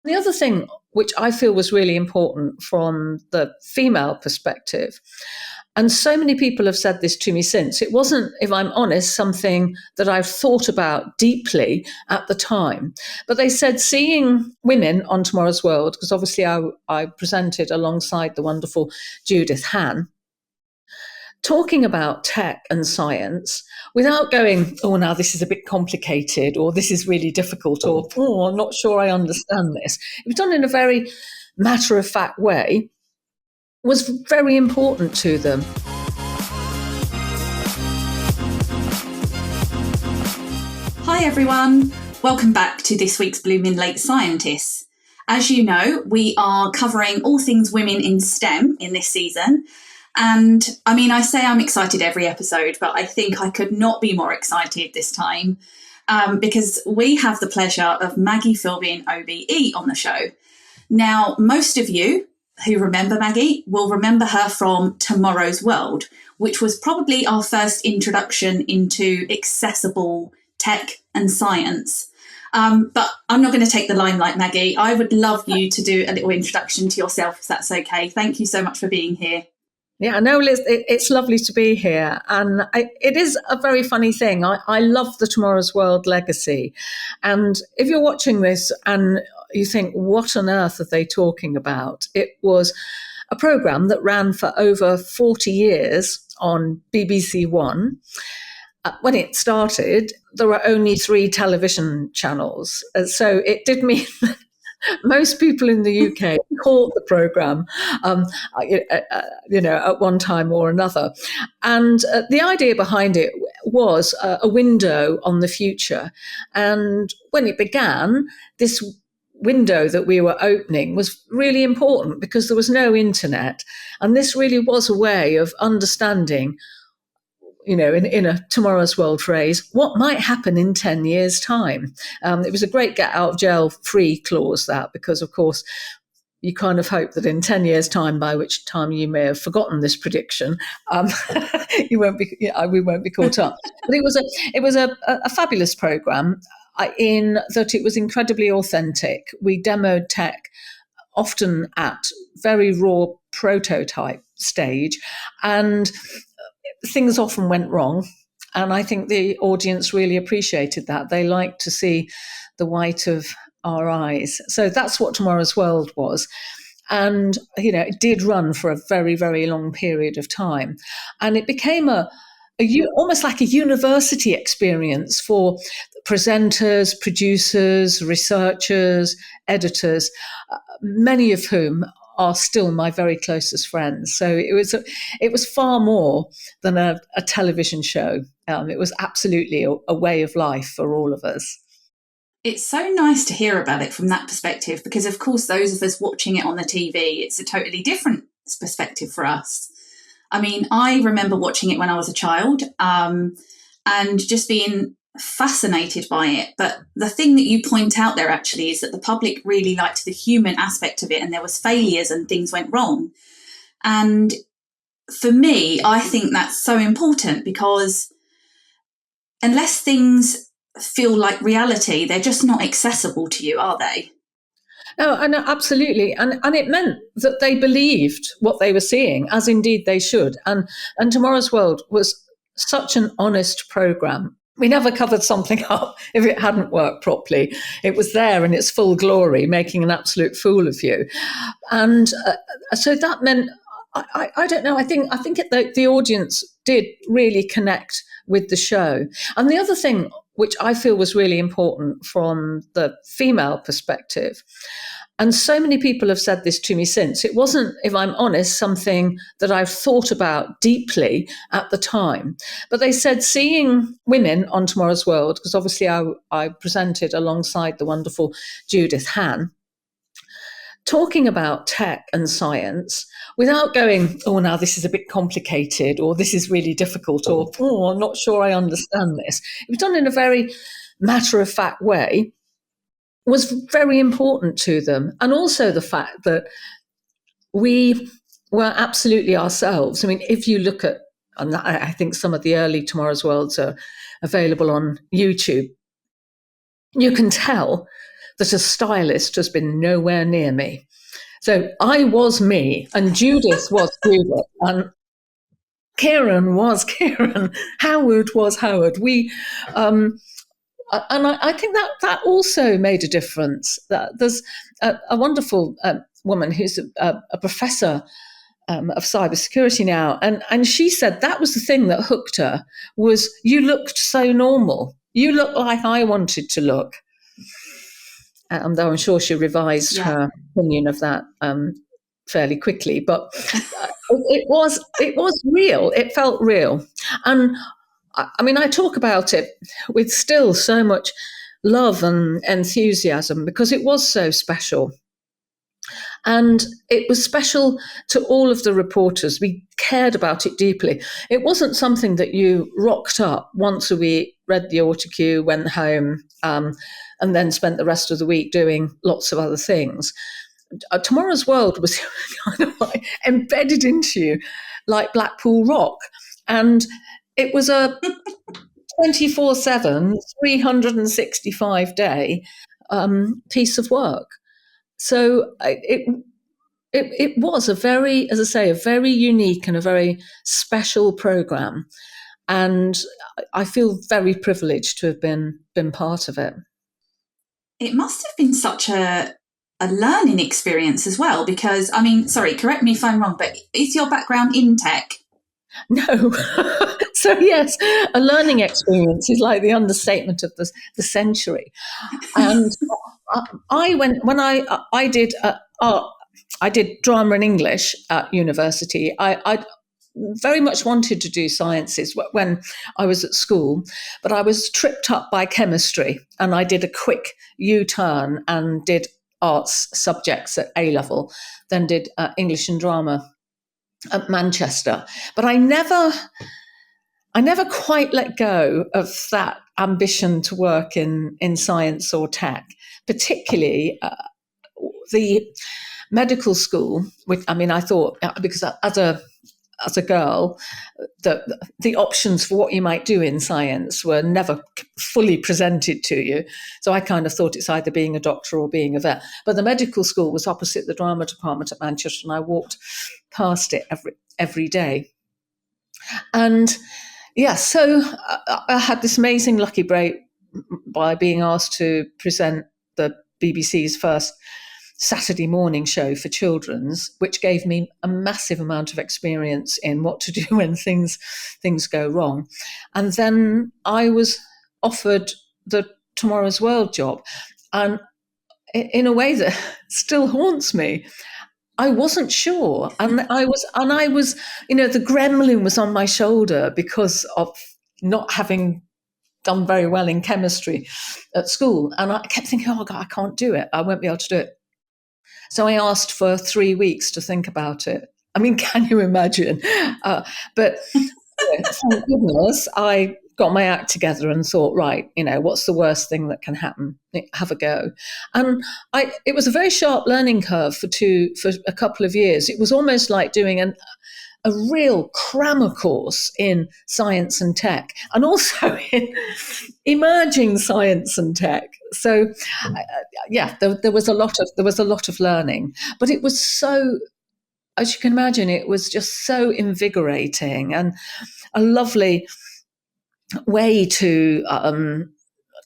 The other thing which I feel was really important from the female perspective, and so many people have said this to me since, it wasn't, if I'm honest, something that I've thought about deeply at the time. But they said seeing women on Tomorrow's World, because obviously I presented alongside the wonderful Judith Hann, talking about tech and science without going, oh, now this is a bit complicated, or this is really difficult, or, oh, I'm not sure I understand this. It was done in a very matter of fact way, was very important to them. Hi everyone, welcome back to this week's Blooming Late Scientists. As you know, we are covering all things women in STEM in this season. And I mean, I say I'm excited every episode, but I think I could not be more excited this time because we have the pleasure of Maggie Philbin OBE on the show. Now, most of you who remember Maggie will remember her from Tomorrow's World, which was probably our first introduction into accessible tech and science. But I'm not going to take the limelight, Maggie. I would love you to do a little introduction to yourself, if that's okay. Thank you so much for being here. Yeah, no, Liz, it's lovely to be here. And it is a very funny thing. I love the Tomorrow's World legacy. And if you're watching this and you think, what on earth are they talking about? It was a programme that ran for over 40 years on BBC One. When it started, there were only 3 television channels. So it did mean most people in the UK caught the programme, at one time or another. And the idea behind it was a window on the future. And when it began, this window that we were opening was really important because there was no internet. And this really was a way of understanding, in a Tomorrow's World phrase, what might happen in 10 years' time. It was a great get out of jail free clause, that, because, of course, you kind of hope that in 10 years' time, by which time you may have forgotten this prediction, we won't be caught up. But it was a fabulous programme in that it was incredibly authentic. We demoed tech often at very raw prototype stage, and things often went wrong. And I think the audience really appreciated that. They liked to see the white of our eyes. So that's what Tomorrow's World was. And, it did run for a very, very long period of time. And it became almost like a university experience for presenters, producers, researchers, editors, many of whom are still my very closest friends. So it was far more than a television show. It was absolutely a way of life for all of us. It's so nice to hear about it from that perspective because, of course, those of us watching it on the TV, it's a totally different perspective for us. I mean, I remember watching it when I was a child and just being fascinated by it. But the thing that you point out there actually is that the public really liked the human aspect of it, and there was failures and things went wrong. And for me, I think that's so important because unless things feel like reality, they're just not accessible to you, are they? No, and absolutely. And it meant that they believed what they were seeing, as indeed they should. And Tomorrow's World was such an honest programme. We never covered something up if it hadn't worked properly. It was there in its full glory, making an absolute fool of you. And so that meant, I don't know, I think the audience did really connect with the show. And the other thing which I feel was really important from the female perspective, and so many people have said this to me since, it wasn't, if I'm honest, something that I've thought about deeply at the time. But they said seeing women on Tomorrow's World, because obviously I presented alongside the wonderful Judith Hann, talking about tech and science without going, oh, now this is a bit complicated, or this is really difficult, or, oh, I'm not sure I understand this. It was done in a very matter of fact way, was very important to them. And also the fact that we were absolutely ourselves. I mean, if you look at, and I think some of the early Tomorrow's Worlds are available on YouTube, you can tell that a stylist has been nowhere near me. So I was me, and Judith was Judith, and Kieran was Kieran. Howard was Howard. And I think that also made a difference. That there's a wonderful woman who's a professor of cybersecurity now, and she said that was the thing that hooked her, was you looked so normal. You looked like I wanted to look. Though I'm sure she revised her opinion of that fairly quickly, but it was real. It felt real, and I mean, I talk about it with still so much love and enthusiasm because it was so special. And it was special to all of the reporters. We cared about it deeply. It wasn't something that you rocked up once a week, read the autocue, went home, and then spent the rest of the week doing lots of other things. Tomorrow's World was kind of like embedded into you like Blackpool Rock. And it was a 24/7, 365-day piece of work. So it was a very, as I say, a very unique and a very special program. And I feel very privileged to have been part of it. It must have been such a learning experience as well, because, I mean, sorry, correct me if I'm wrong, but is your background in tech? No. So yes, a learning experience is like the understatement of the century. And I went, when I did art, I did drama and English at university. I very much wanted to do sciences when I was at school, but I was tripped up by chemistry, and I did a quick U-turn and did arts subjects at A level, then did English and drama at Manchester. But I never quite let go of that ambition to work in science or tech, particularly the medical school. Which, I mean, I thought, because as a girl, the options for what you might do in science were never fully presented to you. So I kind of thought it's either being a doctor or being a vet. But the medical school was opposite the drama department at Manchester, and I walked past it every day. And yeah, so I had this amazing lucky break by being asked to present the BBC's first Saturday morning show for children's, which gave me a massive amount of experience in what to do when things go wrong. And then I was offered the Tomorrow's World job, and in a way that still haunts me, I wasn't sure, and I was, the gremlin was on my shoulder because of not having done very well in chemistry at school, and I kept thinking, oh God, I can't do it. I won't be able to do it. So I asked for 3 weeks to think about it. I mean, can you imagine? But thank goodness I got my act together and thought, right, what's the worst thing that can happen? Have a go. And it was a very sharp learning curve for a couple of years. It was almost like doing a real crammer course in science and tech, and also in emerging science and tech. So, there was a lot of learning, but it was so, as you can imagine, it was just so invigorating and a lovely way to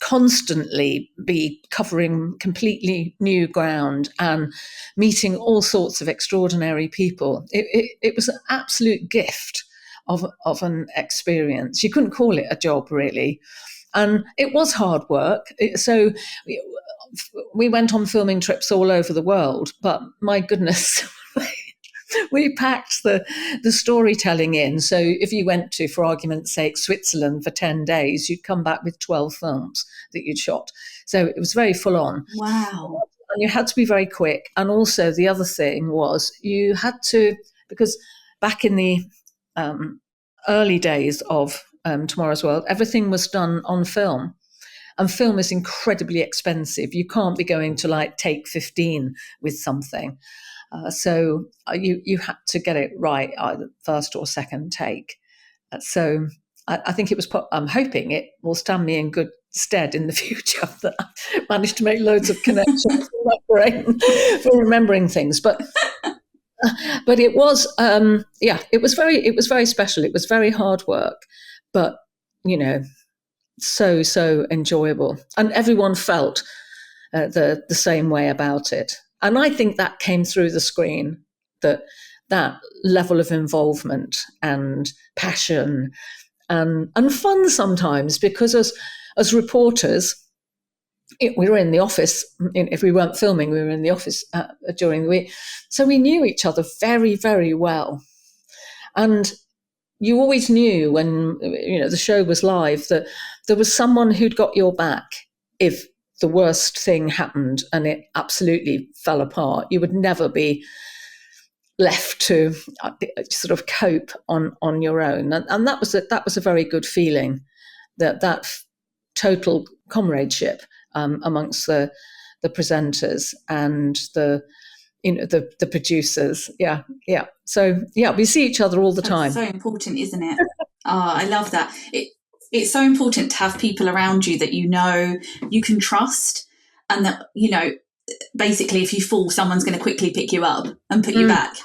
constantly be covering completely new ground and meeting all sorts of extraordinary people. It was an absolute gift of an experience. You couldn't call it a job, really. And it was hard work. So we went on filming trips all over the world, but my goodness, we packed the storytelling in. So if you went to, for argument's sake, Switzerland for 10 days, you'd come back with 12 films that you'd shot. So it was very full on. Wow. And you had to be very quick. And also the other thing was you had to, because back in the early days of Tomorrow's World, everything was done on film. And film is incredibly expensive. You can't be going to take 15 with something. So you had to get it right, either first or second take. So I think it was. I'm hoping it will stand me in good stead in the future, that I managed to make loads of connections in my brain for remembering things. But it was, it was very special. It was very hard work, but so enjoyable, and everyone felt the same way about it. And I think that came through the screen, that level of involvement and passion and fun sometimes, because as reporters, we were in the office. If we weren't filming, we were in the office during the week, so we knew each other very, very well. And you always knew when the show was live that there was someone who'd got your back if the worst thing happened and it absolutely fell apart. You would never be left to sort of cope on your own, and that was a very good feeling, that total comradeship amongst the presenters and the producers. So we see each other all the time. It's so important, isn't it? I love that. It's so important to have people around you that you can trust, and that basically if you fall, someone's going to quickly pick you up and put you back.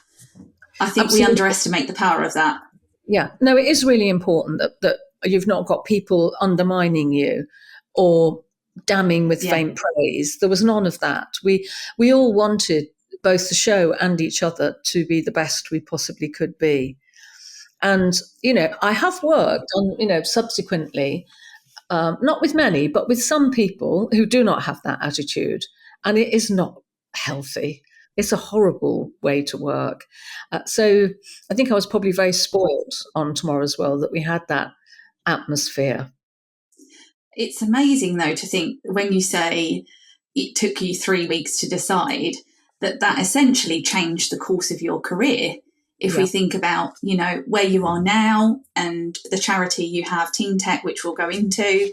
I think Absolutely. We underestimate the power of that. Yeah, no, it is really important that you've not got people undermining you or damning with faint praise. There was none of that. We all wanted both the show and each other to be the best we possibly could be. And, I have worked on, subsequently, not with many, but with some people who do not have that attitude. And it is not healthy. It's a horrible way to work. So I think I was probably very spoiled on Tomorrow's World that we had that atmosphere. It's amazing, though, to think when you say it took you 3 weeks to decide, that essentially changed the course of your career. If we think about, where you are now and the charity you have, Teen Tech, which we'll go into.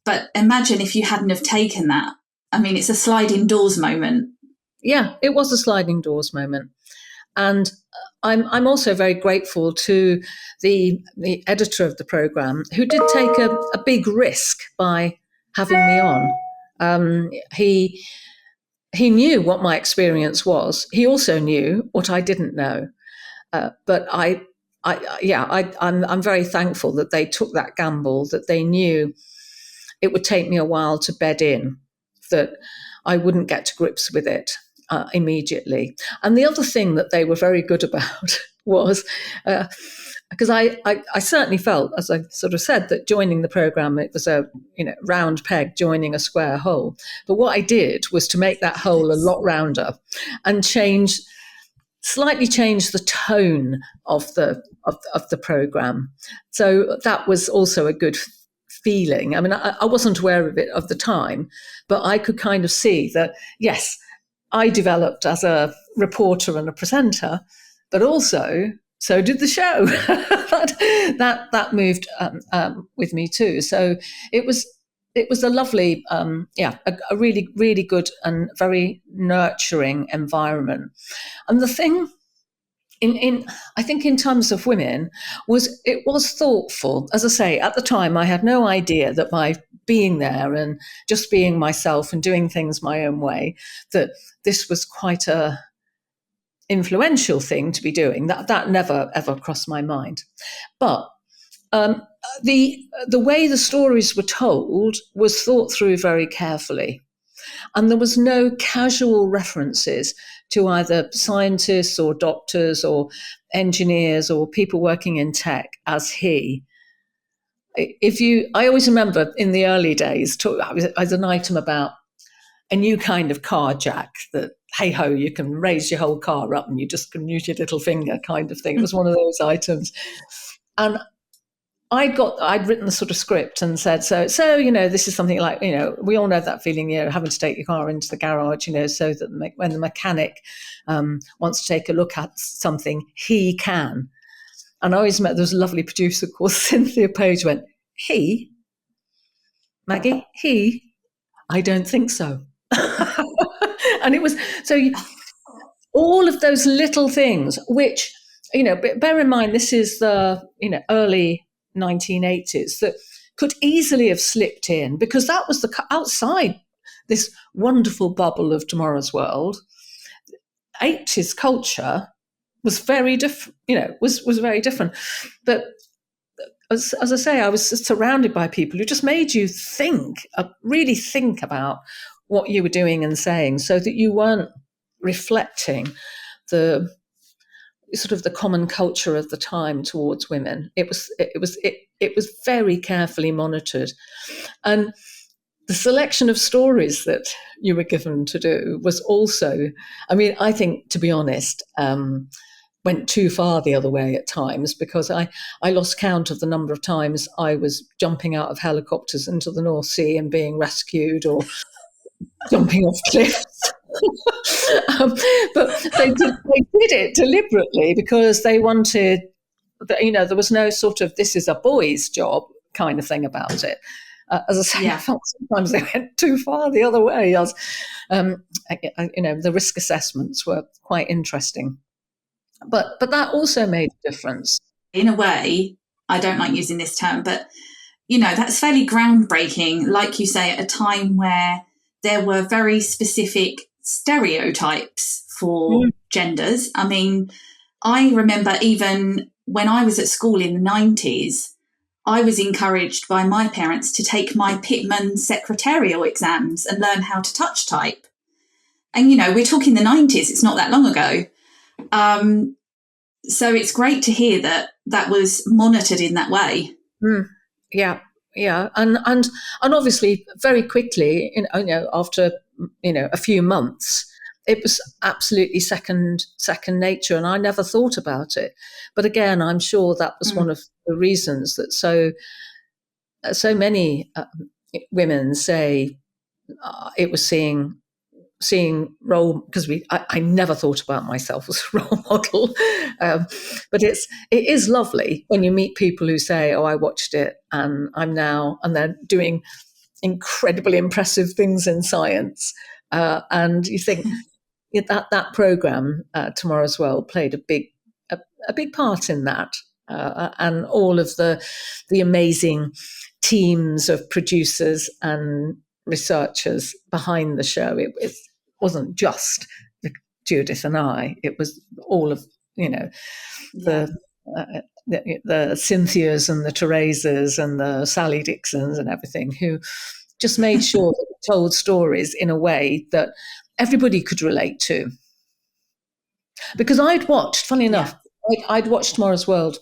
But imagine if you hadn't have taken that. I mean, it's a sliding doors moment. Yeah, it was a sliding doors moment. And I'm also very grateful to the editor of the programme, who did take a big risk by having me on. He knew what my experience was. He also knew what I didn't know. But I'm very thankful that they took that gamble, that they knew it would take me a while to bed in, that I wouldn't get to grips with it immediately. And the other thing that they were very good about was, because I certainly felt, as I sort of said, that joining the programme, it was a round peg joining a square hole. But what I did was to make that hole a lot rounder and slightly change the tone of the programme. So that was also a good feeling. I mean, I wasn't aware of it at the time, but I could kind of see that, yes, I developed as a reporter and a presenter, but also so did the show. that moved with me too. So it was a lovely, a really, really good and very nurturing environment. And the thing, I think in terms of women, it was thoughtful. As I say, at the time, I had no idea that by being there and just being myself and doing things my own way, that this was quite a influential thing to be doing. That never ever crossed my mind. But the way the stories were told was thought through very carefully. And there was no casual references to either scientists or doctors or engineers or people working in tech as he. I always remember in the early days, as an item about a new kind of car jack that, hey ho, you can raise your whole car up and you just can use your little finger kind of thing. It was one of those items. And I'd written the sort of script and said, so this is something like, we all know that feeling, having to take your car into the garage, so that when the mechanic wants to take a look at something, he can. And I always met, there was a lovely producer called Cynthia Page, went, he? Maggie? He? I don't think so. And it was, so all of those little things, which, bear in mind, this is the, early 1980s, that could easily have slipped in, because that was outside this wonderful bubble of Tomorrow's World. 80s culture was very different, was very different. But as I say, I was surrounded by people who just made you think, really think about what you were doing and saying, so that you weren't reflecting the sort of the common culture of the time towards women. It was very carefully monitored, and the selection of stories that you were given to do was also, I mean, I think, to be honest, went too far the other way at times, because I lost count of the number of times I was jumping out of helicopters into the North Sea and being rescued, or jumping off cliffs. But they did it deliberately, because they wanted, there was no sort of "this is a boy's job" kind of thing about it. As I say, I felt sometimes they went too far the other way. The risk assessments were quite interesting, but that also made a difference. In a way, I don't like using this term, but that's fairly groundbreaking, like you say, at a time where there were very specific stereotypes for genders. I mean, I remember even when I was at school in the 90s, I was encouraged by my parents to take my Pitman secretarial exams and learn how to touch type. And, we're talking the 90s, it's not that long ago. So it's great to hear that was monitored in that way. Yeah. And obviously very quickly, after, a few months, it was absolutely second nature, and I never thought about it. But again, I'm sure that was one of the reasons that so many women say it was seeing role, because I never thought about myself as a role model, but it is lovely when you meet people who say, "Oh, I watched it, and I'm now," and they're doing incredibly impressive things in science, and you think that program, Tomorrow's World, played a big part in that, and all of the amazing teams of producers and researchers behind the show. It wasn't just Judith and I; it was all of the Cynthias and the Theresas and the Sally Dixons and everything, who just made sure that we told stories in a way that everybody could relate to. Because I'd watched, funny enough, I'd watched Tomorrow's World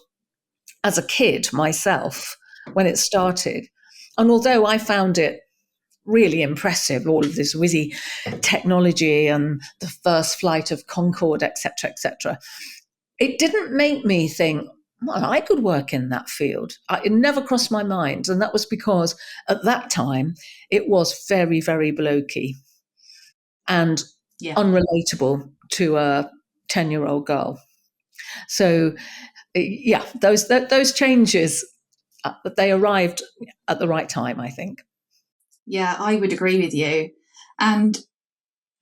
as a kid myself when it started. And although I found it really impressive, all of this whizzy technology and the first flight of Concorde, etc., it didn't make me think, well, I could work in that field. It never crossed my mind. And that was because at that time, it was very, very blokey and unrelatable to a 10-year-old girl. So, those changes, they arrived at the right time, I think. Yeah, I would agree with you. And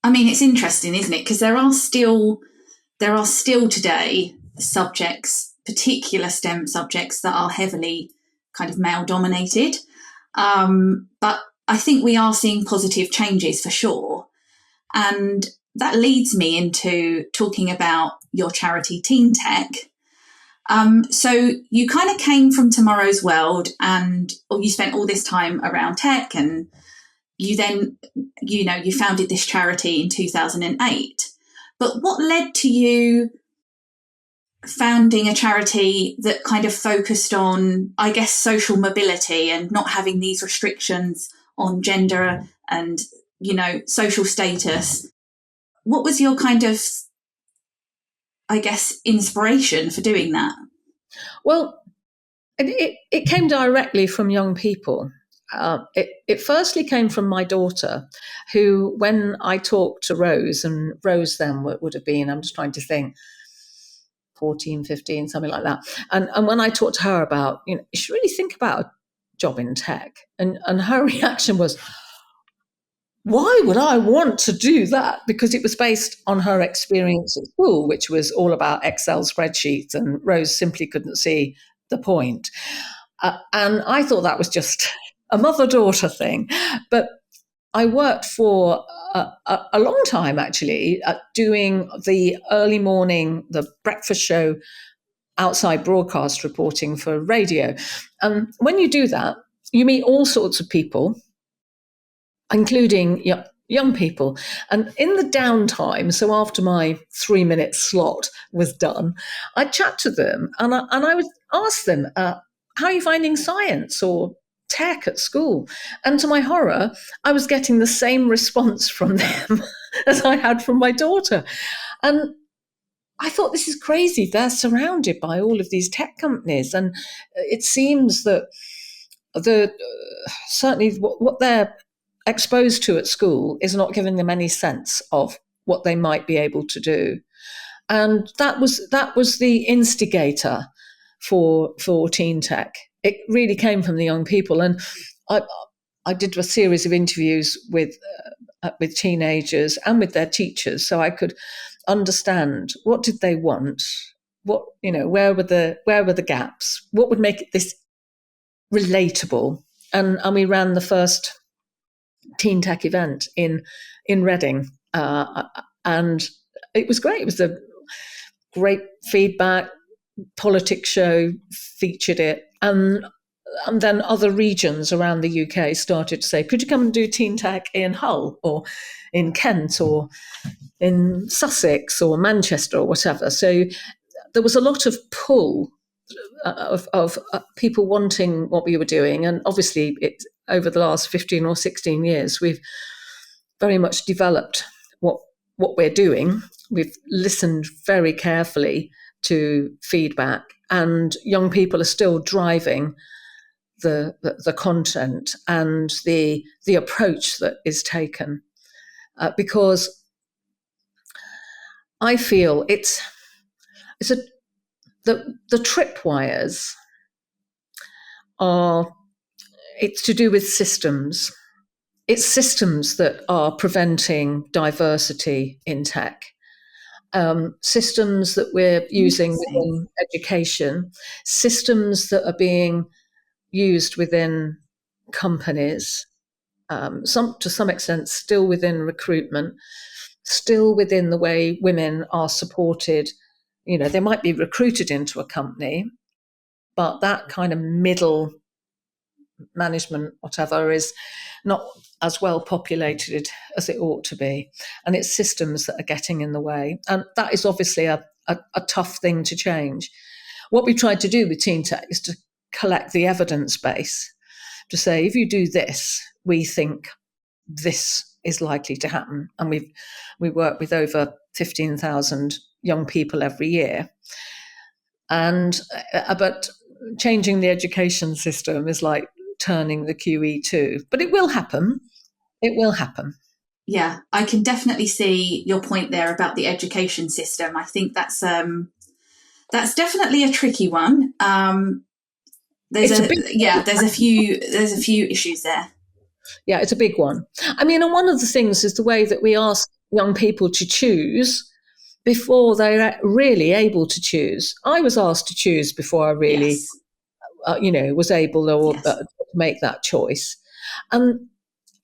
I mean, it's interesting, isn't it? Because there are still today subjects, particular STEM subjects, that are heavily kind of male dominated. But I think we are seeing positive changes for sure. And that leads me into talking about your charity, Teen Tech. So you kind of came from Tomorrow's World, and you spent all this time around tech, and you then, you founded this charity in 2008. But what led to you founding a charity that kind of focused on, I guess, social mobility and not having these restrictions on gender and, social status? What was your kind of, I guess, inspiration for doing that? Well, it came directly from young people. It firstly came from my daughter, who, when I talked to Rose, and Rose then would have been, I'm just trying to think, 14, 15, something like that. And when I talked to her about, you should really think about a job in tech. And her reaction was, why would I want to do that? Because it was based on her experience at school, which was all about Excel spreadsheets, and Rose simply couldn't see the point. And I thought that was just a mother-daughter thing. But I worked for a long time, actually, doing the early morning, the breakfast show, outside broadcast reporting for radio. And when you do that, you meet all sorts of people, including young people. And in the downtime, so after my 3-minute slot was done, I'd chat to them and I would ask them, how are you finding science or tech at school? And to my horror, I was getting the same response from them as I had from my daughter. And I thought, this is crazy. They're surrounded by all of these tech companies. And it seems that certainly what they're exposed to at school is not giving them any sense of what they might be able to do. And that was the instigator for teen tech. It really came from the young people. And I did a series of interviews with teenagers and with their teachers, so I could understand what did they want, where were the gaps, what would make this relatable. And we ran the first teen tech event in Reading, and it was great. It was a great feedback. Politics show featured it, and then other regions around the UK started to say, could you come and do teen tech in Hull or in Kent or in Sussex or Manchester or whatever. So there was a lot of pull of people wanting what we were doing. And obviously, over the last 15 or 16 years, we've very much developed what we're doing. We've listened very carefully to feedback, and young people are still driving the content and the approach that is taken, because I feel the tripwires it's to do with systems. It's systems that are preventing diversity in tech. Systems that we're using within education, systems that are being used within companies, to some extent still within recruitment, still within the way women are supported. They might be recruited into a company, but that kind of middle management, whatever, is not as well populated as it ought to be. And it's systems that are getting in the way. And that is obviously a tough thing to change. What we tried to do with Teen Tech is to collect the evidence base, to say, if you do this, we think this is likely to happen. And we work with over 15,000 young people every year. And but changing the education system is like turning the QE2, but it will happen. It will happen. Yeah, I can definitely see your point there about the education system. I think that's definitely a tricky one. There's a few issues there. Yeah, it's a big one. I mean, and one of the things is the way that we ask young people to choose before they're really able to choose. I was asked to choose before I really, was able to make that choice. And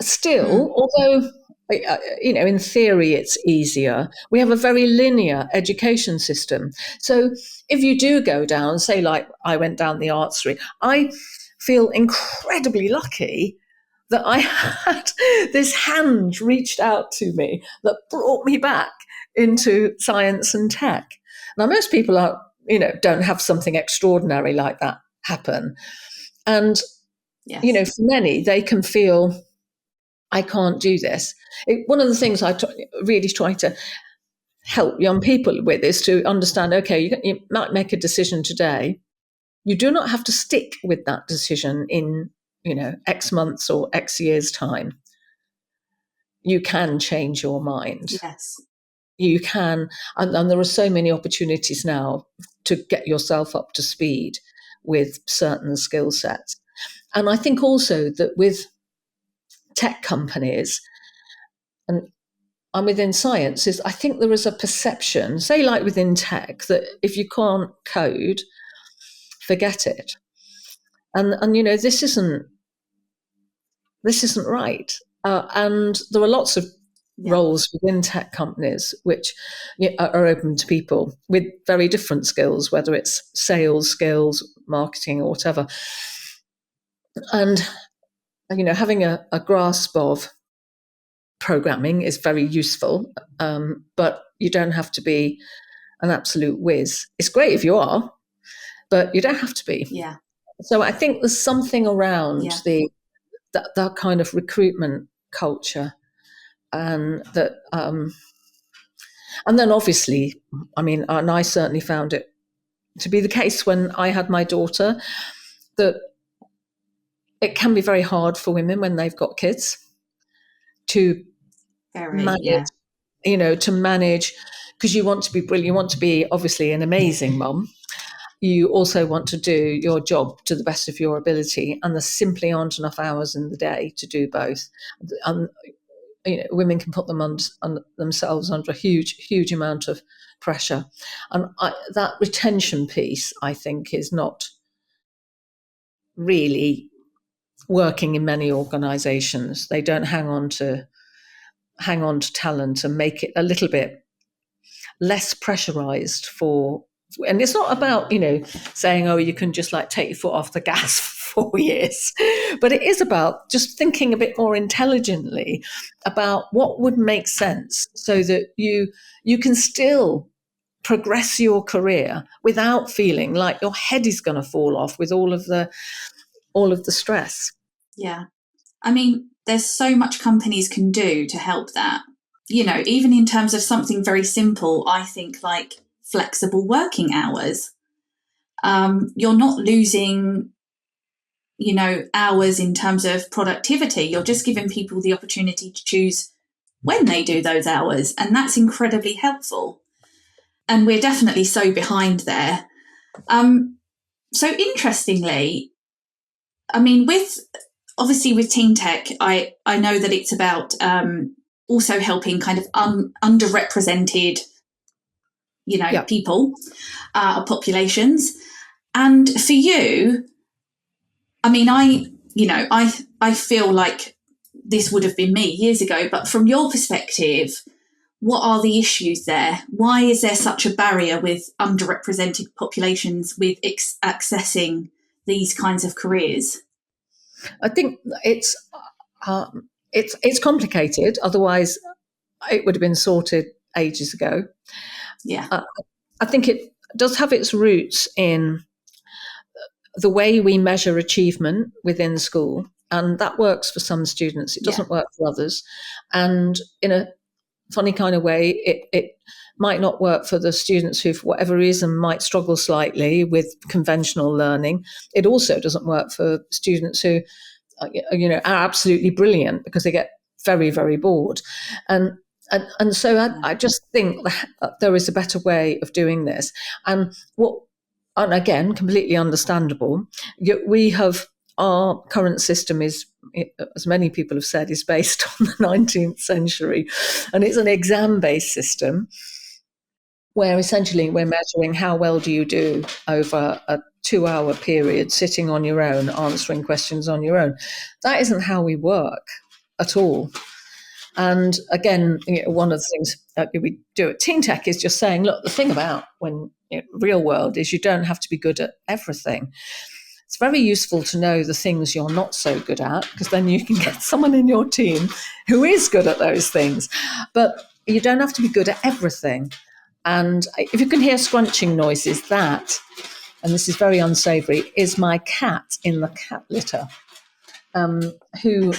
still, although, in theory it's easier, we have a very linear education system. So if you do go down, say like I went down the arts route, I feel incredibly lucky that I had this hand reached out to me that brought me back into science and tech. Now, most people don't have something extraordinary like that happen. And, for many, they can feel, I can't do this. One of the things I really try to help young people with is to understand, okay, you might make a decision today. You do not have to stick with that decision in X months or X years' time. You can change your mind. Yes. You can, and there are so many opportunities now to get yourself up to speed with certain skill sets. And I think also that with tech companies, and within science, I think there is a perception, say like within tech, that if you can't code, forget it. And this isn't right. And there are lots of roles within tech companies which are open to people with very different skills, whether it's sales skills, marketing, or whatever. And having a grasp of programming is very useful, but you don't have to be an absolute whiz. It's great if you are, but you don't have to be. Yeah. So I think there's something around that kind of recruitment culture, and that, and then obviously, and I certainly found it to be the case when I had my daughter, that it can be very hard for women when they've got kids to manage, to manage, because you want to be brilliant, you want to be obviously an amazing mum. You also want to do your job to the best of your ability, and there simply aren't enough hours in the day to do both. Women can put themselves under a huge amount of pressure, and that retention piece, I think, is not really working in many organisations. They don't hang on to talent and make it a little bit less pressurized and it's not about saying, oh, you can just like take your foot off the gas for 4 years, but it is about just thinking a bit more intelligently about what would make sense, so that you can still progress your career without feeling like your head is going to fall off with all of the stress. There's so much companies can do to help that. Even in terms of something very simple, I think, like flexible working hours. You're not losing, hours in terms of productivity. You're just giving people the opportunity to choose when they do those hours. And that's incredibly helpful. And we're definitely so behind there. So interestingly, with teen tech, I know that it's about also helping kind of underrepresented, people, populations. And for you, I feel like this would have been me years ago, but from your perspective, what are the issues there? Why is there such a barrier with underrepresented populations with accessing these kinds of careers? I think it's complicated. Otherwise, it would have been sorted ages ago. Yeah, I think it does have its roots in the way we measure achievement within school, and that works for some students. It doesn't work for others, and in a funny kind of way, it might not work for the students who, for whatever reason, might struggle slightly with conventional learning. It also doesn't work for students who, are absolutely brilliant, because they get very, very bored. And so I just think that there is a better way of doing this. And again, completely understandable. We have, our current system is, as many people have said, is based on the 19th century, and it's an exam-based system where essentially we're measuring how well do you do over a 2-hour period, sitting on your own, answering questions on your own. That isn't how we work at all. And again, one of the things that we do at Teen Tech is just saying, look, the thing about real world is you don't have to be good at everything. It's very useful to know the things you're not so good at, because then you can get someone in your team who is good at those things. But you don't have to be good at everything. And if you can hear scrunching noises, that, and this is very unsavory, is my cat in the cat litter, who...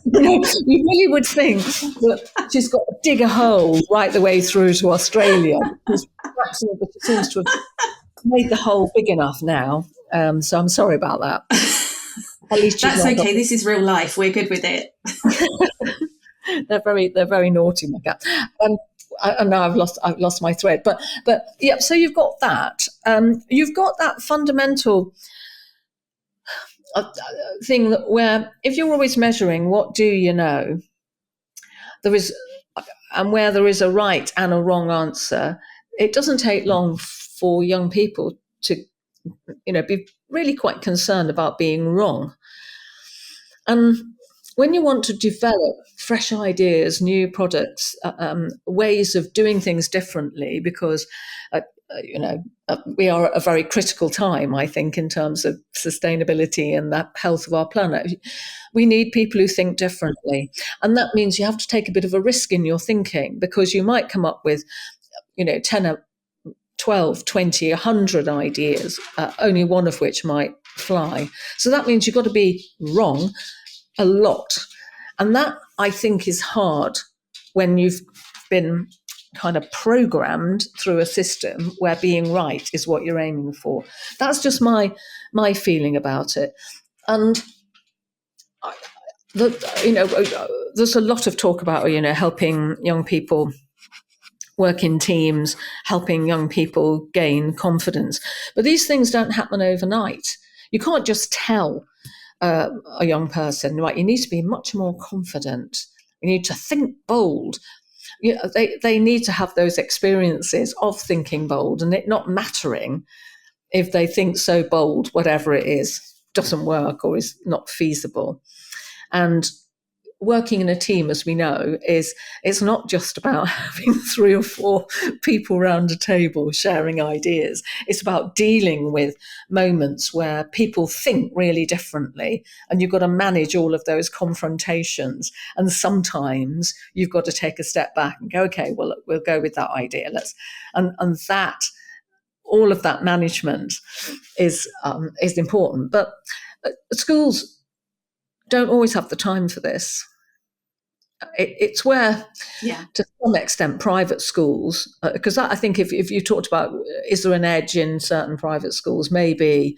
you really would think that she's got to dig a hole right the way through to Australia. She seems to have made the hole big enough now. So I'm sorry about that. At least that's okay. This is real life. We're good with it. They're very naughty, my cat. And now I've lost my thread. But yeah. So you've got that. You've got that fundamental thing where, if you're always measuring what do you know, there is, and where there is a right and a wrong answer, it doesn't take long for young people to be really quite concerned about being wrong. And when you want to develop fresh ideas, new products, ways of doing things differently, because we are at a very critical time, I think, in terms of sustainability and the health of our planet. We need people who think differently. And that means you have to take a bit of a risk in your thinking, because you might come up with, 10, 12, 20, 100 ideas, only one of which might fly. So that means you've got to be wrong a lot. And that, I think, is hard when you've been kind of programmed through a system where being right is what you're aiming for. That's just my feeling about it. And there's a lot of talk about helping young people work in teams, helping young people gain confidence, but these things don't happen overnight. You can't just tell a young person, right, you need to be much more confident, you need to think bold. They need to have those experiences of thinking bold, and it not mattering if they think so bold, whatever it is, doesn't work or is not feasible. And working in a team, as we know, it's not just about having 3 or 4 people around a table sharing ideas. It's about dealing with moments where people think really differently, and you've got to manage all of those confrontations. And sometimes you've got to take a step back and go, okay, well, we'll go with that idea. And that, all of that management is important. But schools don't always have the time for this. It's where, to some extent, private schools, because I think if you talked about, is there an edge in certain private schools? Maybe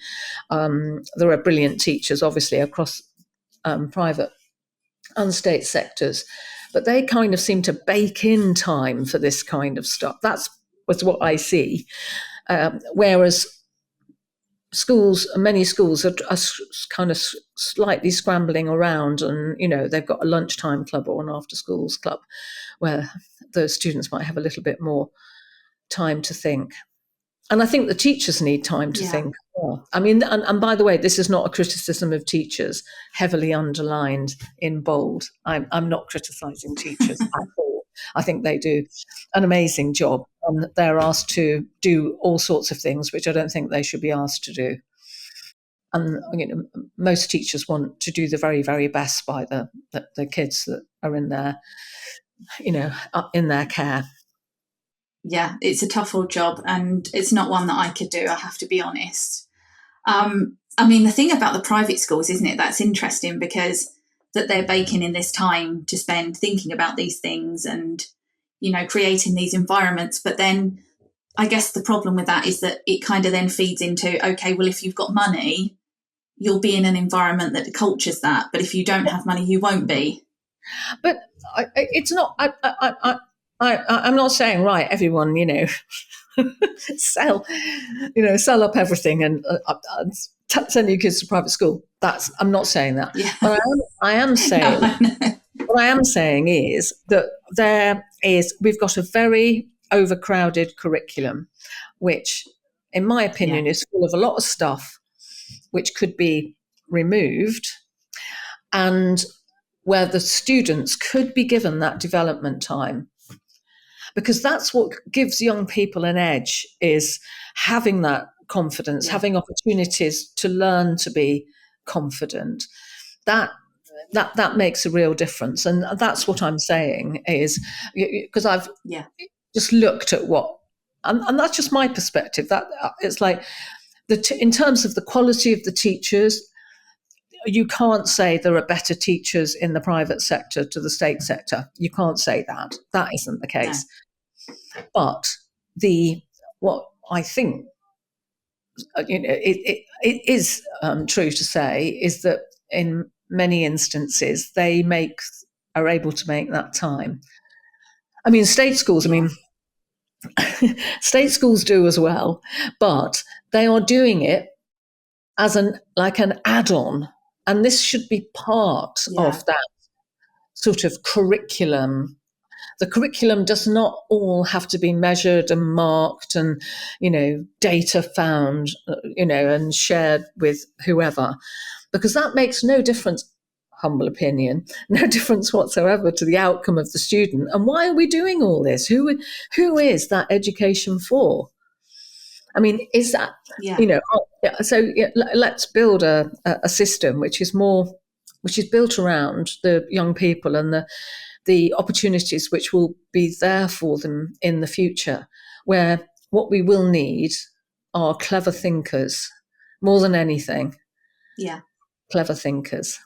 there are brilliant teachers, obviously, across private and state sectors, but they kind of seem to bake in time for this kind of stuff. That's what I see. Whereas many schools are kind of slightly scrambling around, and they've got a lunchtime club or an after schools club where those students might have a little bit more time to think. And I think the teachers need time to think. I mean, and by the way, this is not a criticism of teachers, heavily underlined in bold. I'm not criticising teachers at all. I think they do an amazing job, and they're asked to do all sorts of things which I don't think they should be asked to do. And most teachers want to do the very, very best by the kids that are in their, in their care. Yeah, it's a tough old job, and it's not one that I could do, I have to be honest. I mean, the thing about the private schools, isn't it, that's interesting, because that they're baking in this time to spend thinking about these things and, creating these environments. But then I guess the problem with that is that it kind of then feeds into, okay, well, if you've got money, you'll be in an environment that cultures that. But if you don't have money, you won't be. But it's not, I'm not saying, right, everyone, sell up everything and send your kids to private school. I'm not saying that. Yeah. But I am saying, what I am saying is that we've got a very overcrowded curriculum, which, in my opinion, is full of a lot of stuff which could be removed, and where the students could be given that development time. Because that's what gives young people an edge, is having that confidence, having opportunities to learn to be confident. That makes a real difference. And that's what I'm saying, is because I've just looked at and that's just my perspective, that it's like in terms of the quality of the teachers, you can't say there are better teachers in the private sector to the state sector. You can't say that. That isn't the case. No. But what I think it is true to say is that in many instances they are able to make that time. I mean, state schools. I mean, state schools do as well, but they are doing it as an add-on. And this should be part of that sort of curriculum the curriculum does not all have to be measured and marked and, data found, and shared with whoever, because that makes no difference, humble opinion, no difference whatsoever to the outcome of the student. And why are we doing all this? Who is that education for? I mean, is that, let's build a system which is built around the young people and the opportunities which will be there for them in the future, where what we will need are clever thinkers more than anything. Yeah. Clever thinkers.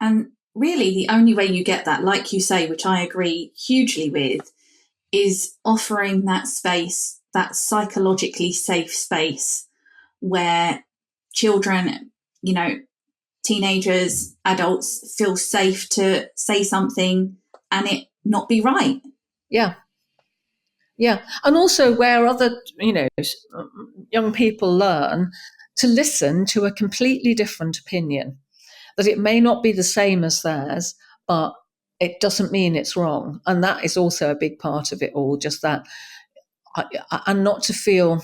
And really, the only way you get that, like you say, which I agree hugely with, is offering that space, that psychologically safe space where children, teenagers, adults feel safe to say something and it not be right. Yeah. Yeah. And also where other, young people learn to listen to a completely different opinion, that it may not be the same as theirs, but it doesn't mean it's wrong. And that is also a big part of it all, just that, and not to feel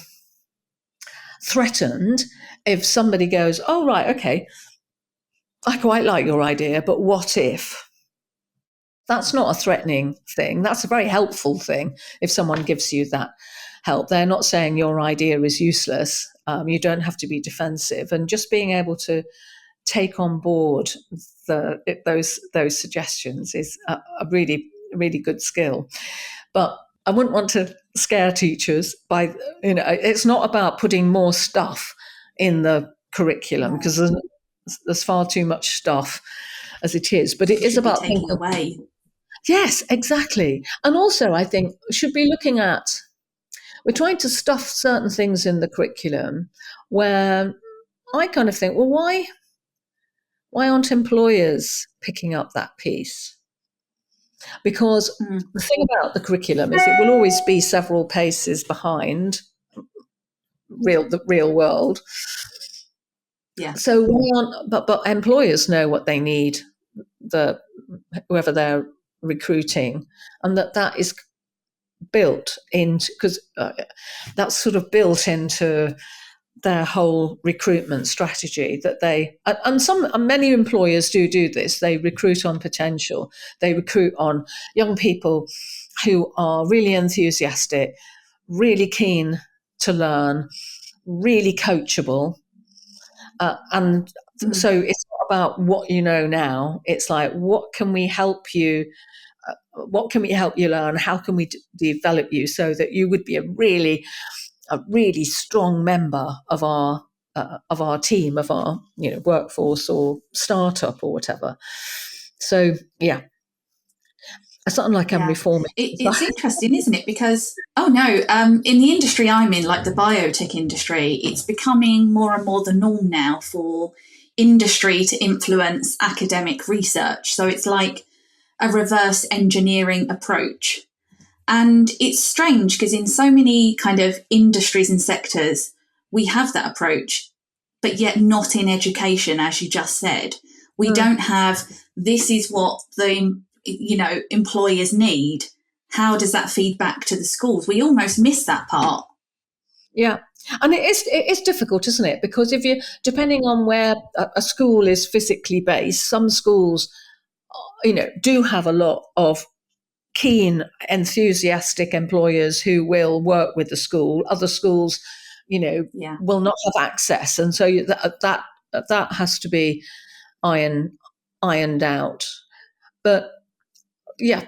threatened if somebody goes, oh, right, okay, I quite like your idea, but what if? That's not a threatening thing. That's a very helpful thing if someone gives you that help. They're not saying your idea is useless. You don't have to be defensive. And just being able to take on board those suggestions is a really, really good skill. But I wouldn't want to scare teachers by, it's not about putting more stuff in the curriculum, because there's far too much stuff as it is. But it is about taking away. Yes, exactly. And also, I think should be looking at, we're trying to stuff certain things in the curriculum where I kind of think, well, why aren't employers picking up that piece? Because the thing about the curriculum is it will always be several paces behind the real world. Yeah. So but employers know what they need, whoever they're recruiting, and that is built into, because that's sort of built into their whole recruitment strategy, that many employers do this. They recruit on potential. They recruit on young people who are really enthusiastic, really keen to learn, really coachable. So it's not about what you know now. It's like, what can we help you? What can we help you learn? How can we develop you so that you would be a really strong member of our team, of our workforce or startup or whatever. So yeah, it's not like I'm reforming. It's interesting, isn't it? Because in the industry I'm in, like the biotech industry, it's becoming more and more the norm now for industry to influence academic research. So it's like a reverse engineering approach. And it's strange because in so many kind of industries and sectors, we have that approach, but yet not in education, as you just said. We don't have, this is what the employers need. How does that feed back to the schools? We almost miss that part. Yeah. And it is difficult, isn't it? Because depending on where a school is physically based, some schools, do have a lot of keen, enthusiastic employers who will work with the school. Other schools, will not have access, and so that has to be ironed out. But yeah,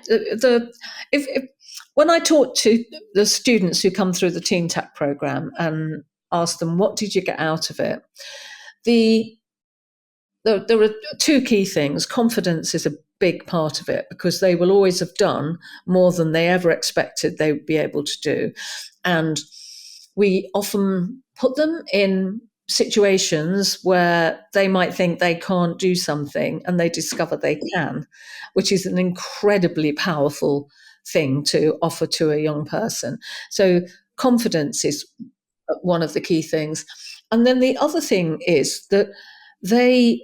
when I talk to the students who come through the Teen Tech program and ask them, what did you get out of it? There are two key things. Confidence is a big part of it, because they will always have done more than they ever expected they would be able to do. And we often put them in situations where they might think they can't do something and they discover they can, which is an incredibly powerful thing to offer to a young person. So confidence is one of the key things. And then the other thing is that they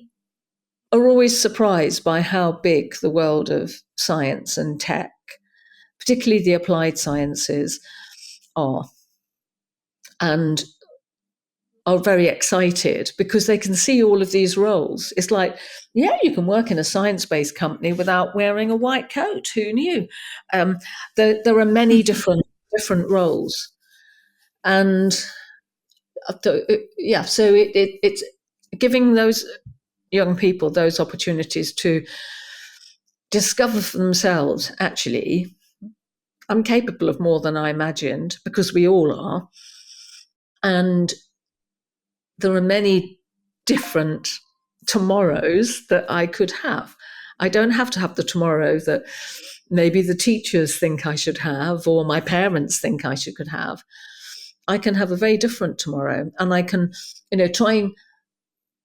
are always surprised by how big the world of science and tech, particularly the applied sciences, are, and are very excited because they can see all of these roles. It's like, yeah, you can work in a science-based company without wearing a white coat. Who knew? There are many different roles, and so it's giving those young people those opportunities to discover for themselves, actually, I'm capable of more than I imagined, because we all are. And there are many different tomorrows that I could have. I don't have to have the tomorrow that maybe the teachers think I should have, or my parents think I could have. I can have a very different tomorrow, and I can, trying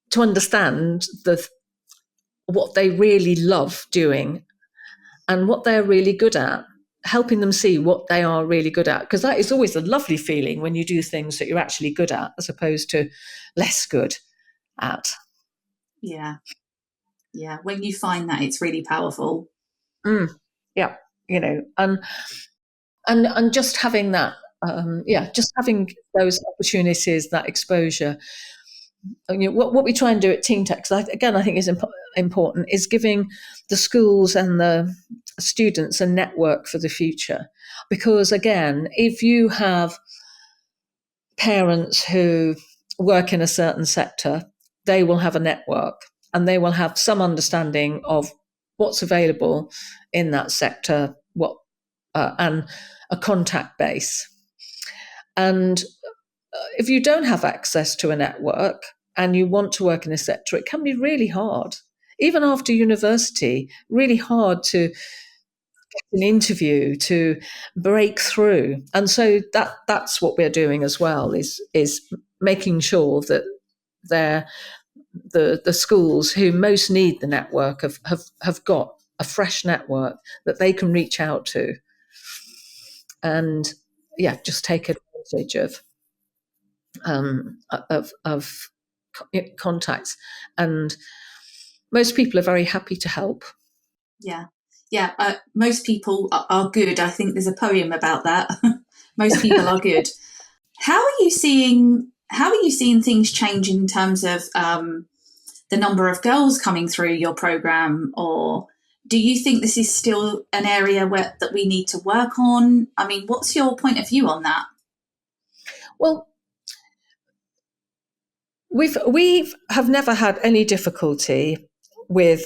to understand what they really love doing and what they're really good at, helping them see what they are really good at. Because that is always a lovely feeling when you do things that you're actually good at, as opposed to less good at. Yeah. Yeah. When you find that, it's really powerful. Yeah. And just having that, just having those opportunities, that exposure. What we try and do at Teen Tech, I think is important, is giving the schools and the students a network for the future. Because again, if you have parents who work in a certain sector, they will have a network and they will have some understanding of what's available in that sector, and a contact base. And if you don't have access to a network and you want to work in a sector, it can be really hard, even after university, really hard to get an interview, to break through. And so that's what we're doing as well, is making sure that the schools who most need the network have got a fresh network that they can reach out to, and just take advantage of contacts. And most people are very happy to help. Most people are good. I think there's a poem about that. Most people are good. How are you seeing things change in terms of the number of girls coming through your program, or do you think this is still an area that we need to work on? I mean, what's your point of view on that? Well, we have never had any difficulty with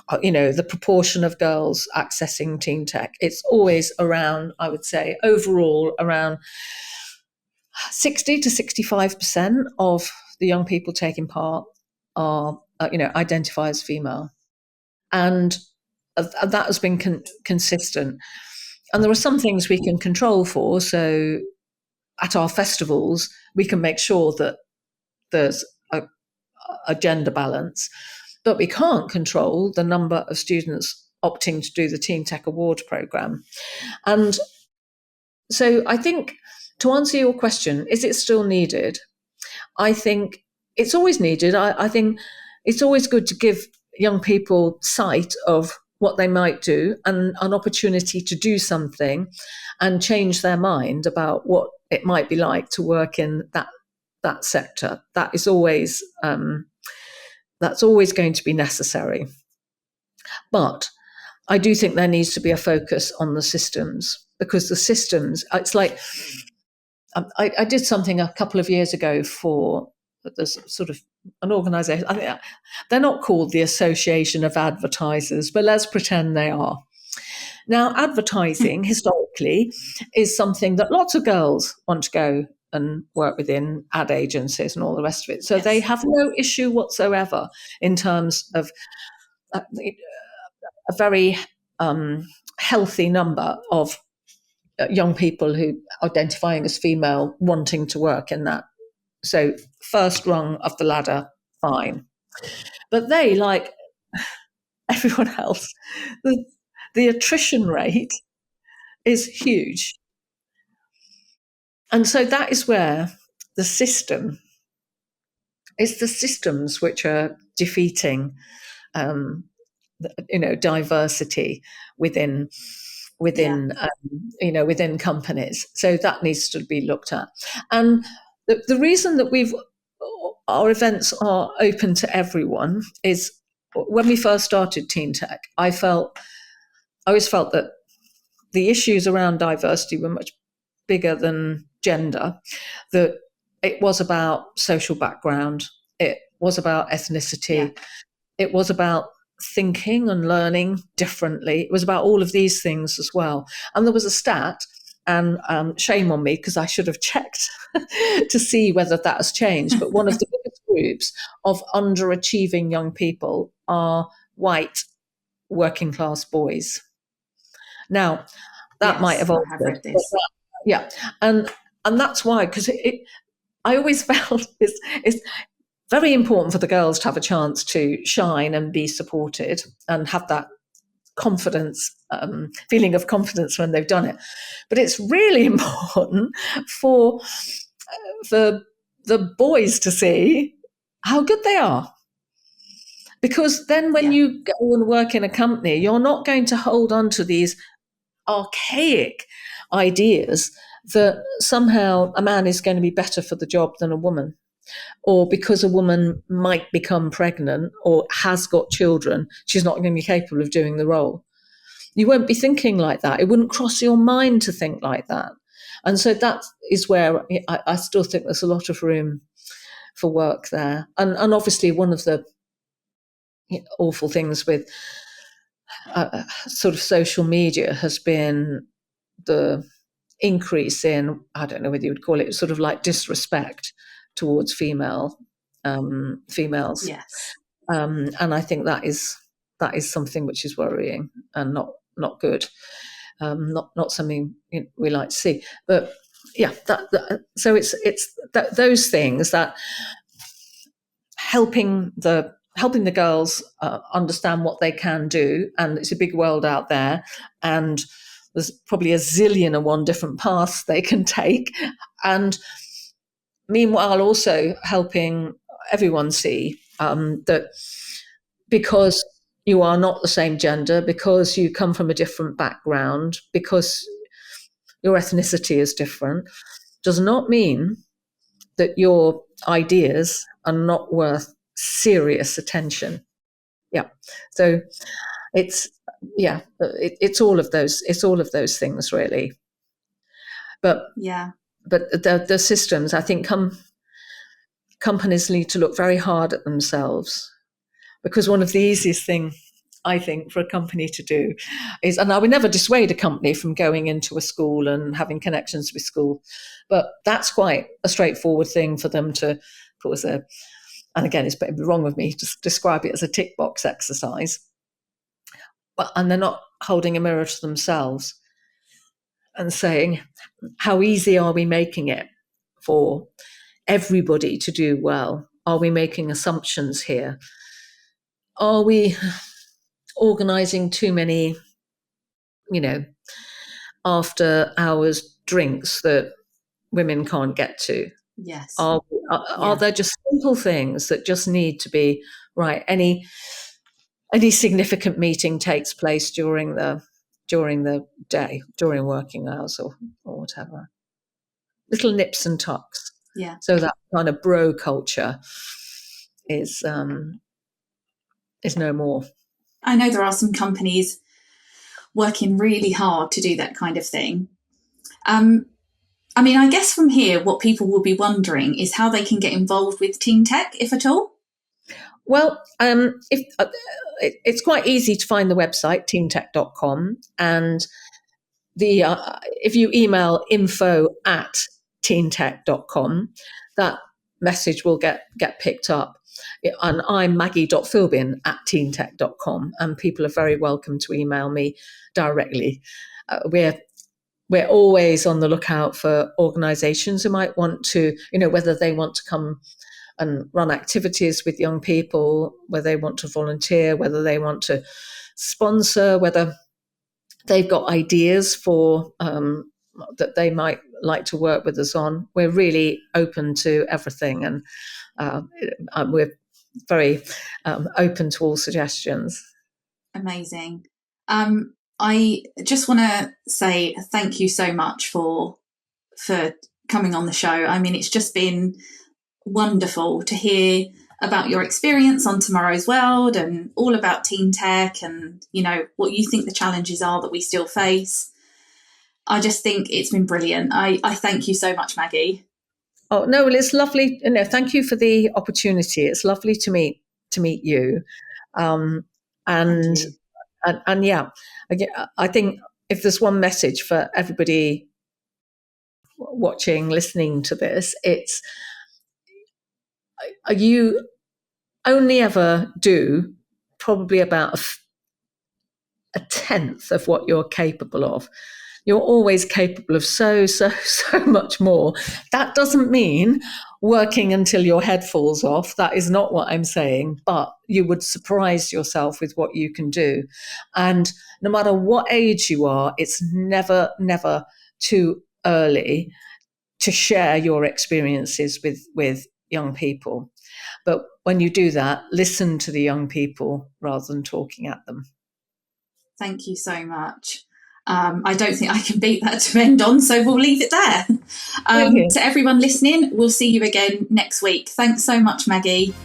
the proportion of girls accessing Teen Tech. It's always around, I would say, overall around 60 to 65% of the young people taking part are identify as female, and that has been consistent. And there are some things we can control for. So at our festivals, we can make sure that there's a gender balance, but we can't control the number of students opting to do the Teen Tech Award programme. And so I think, to answer your question, is it still needed? I think it's always needed. I think it's always good to give young people sight of what they might do and an opportunity to do something and change their mind about what it might be like to work in that sector. That is always that's always going to be necessary. But I do think there needs to be a focus on the systems, because the systems, it's like, I did something a couple of years ago for there's sort of an organisation. I think they're not called the Association of Advertisers, but let's pretend they are. Now, advertising historically is something that lots of girls want to go and work within ad agencies and all the rest of it. So Yes. They have no issue whatsoever in terms of a very healthy number of young people who identifying as female wanting to work in that. So first rung of the ladder, fine. But they, like everyone else, the attrition rate is huge. And so that is where it's the systems which are defeating diversity within within companies. So that needs to be looked at. And the reason that our events are open to everyone is when we first started Teen Tech, I always felt that the issues around diversity were much bigger than gender, that it was about social background, it was about ethnicity, it was about thinking and learning differently. It was about all of these things as well. And there was a stat, and shame on me because I should have checked to see whether that has changed. But one of the biggest groups of underachieving young people are white working class boys. Now, that might have altered. I have read this. And that's why, because I always felt it's very important for the girls to have a chance to shine and be supported and have that confidence, feeling of confidence when they've done it. But it's really important for the boys to see how good they are. Because then when you go and work in a company, you're not going to hold on to these archaic ideas that somehow a man is going to be better for the job than a woman, or because a woman might become pregnant or has got children, she's not going to be capable of doing the role. You won't be thinking like that. It wouldn't cross your mind to think like that. And so that is where I still think there's a lot of room for work there. And obviously one of the awful things with sort of social media has been the increase in, I don't know whether you would call it sort of like disrespect towards females. Yes. And I think that is something which is worrying and not good. Not something we like to see. But yeah, so it's those things that helping the girls understand what they can do, and it's a big world out there, and there's probably a zillion and one different paths they can take, and meanwhile also helping everyone see that because you are not the same gender, because you come from a different background, because your ethnicity is different, does not mean that your ideas are not worth serious attention. Yeah. So it's all of those things really. But the systems, I think, companies need to look very hard at themselves, because one of the easiest thing I think for a company to do is, and I would never dissuade a company from going into a school and having connections with school, but that's quite a straightforward thing for them to put as a, and again, it's wrong of me to describe it as a tick box exercise, and they're not holding a mirror to themselves and saying, how easy are we making it for everybody to do well? Are we making assumptions here? Are we organising too many, after hours drinks that women can't get to? Yes. Are there just simple things that just need to be right? Any significant meeting takes place during the day, during working hours or whatever. Little nips and tucks. Yeah. So that kind of bro culture is no more. I know there are some companies working really hard to do that kind of thing. I mean, I guess from here, what people will be wondering is how they can get involved with Teen Tech, if at all. Well, it's quite easy to find the website, teentech.com, and if you email info@teentech.com, that message will get picked up. And I'm Maggie.Philbin@teentech.com, and people are very welcome to email me directly. We're always on the lookout for organisations who might want to, whether they want to come and run activities with young people, whether they want to volunteer, whether they want to sponsor, whether they've got ideas for that they might like to work with us on. We're really open to everything, and very open to all suggestions. Amazing. I just want to say thank you so much for coming on the show. I mean, it's just been wonderful to hear about your experience on Tomorrow's World and all about teen tech and, you know, what you think the challenges are that we still face. I just think it's been brilliant. I thank you so much, Maggie. Oh no, well, it's lovely. You know, thank you for the opportunity. It's lovely to meet you, and You. and yeah, I think if there's one message for everybody watching, listening to this, it's you only ever do probably about a tenth of what you're capable of. You're always capable of so much more. That doesn't mean working until your head falls off. That is not what I'm saying, but you would surprise yourself with what you can do. And no matter what age you are, it's never too early to share your experiences with young people. But when you do that, listen to the young people rather than talking at them. Thank you so much. I don't think I can beat that to end on, so we'll leave it there. To everyone listening, we'll see you again next week. Thanks so much, Maggie.